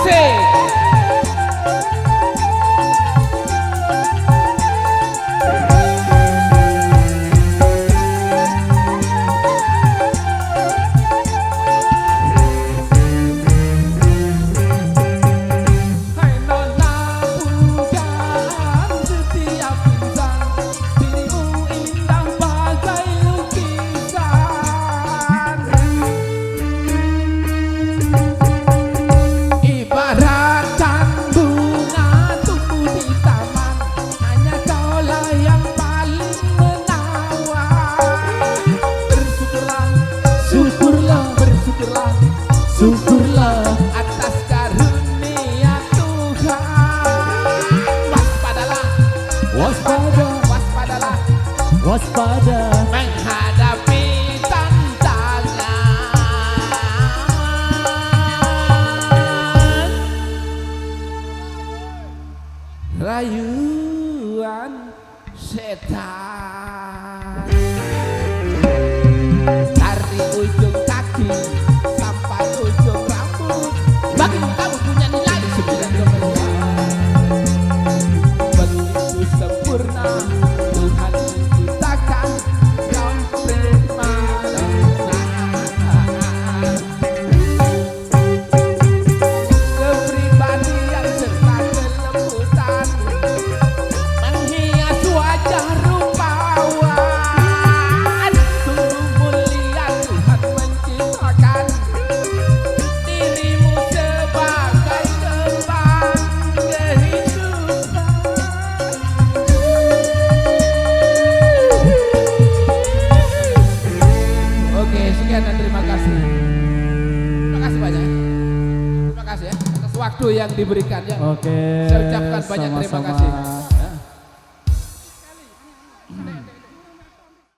Asik. Syukurlah atas karunia Tuhan. Waspadalah, Waspada menghadapi tantangan. Rayuan setan dari ujung kaki sampai ujung rambut, bagimu kamu punya nilai 9,5. Begitu sempurna Tuhan menciptakan yang prima dan kepribadian serta kelembutan menghias wajah rupawan. Sungguh mulia Tuhan menciptakan dirimu sebagai gerbang kehidupan. Oke, sekian dan terima kasih. Terima kasih banyak. Terima kasih ya atas waktu yang diberikan ya. Oke. Saya ucapkan banyak terima sama-sama. kasih.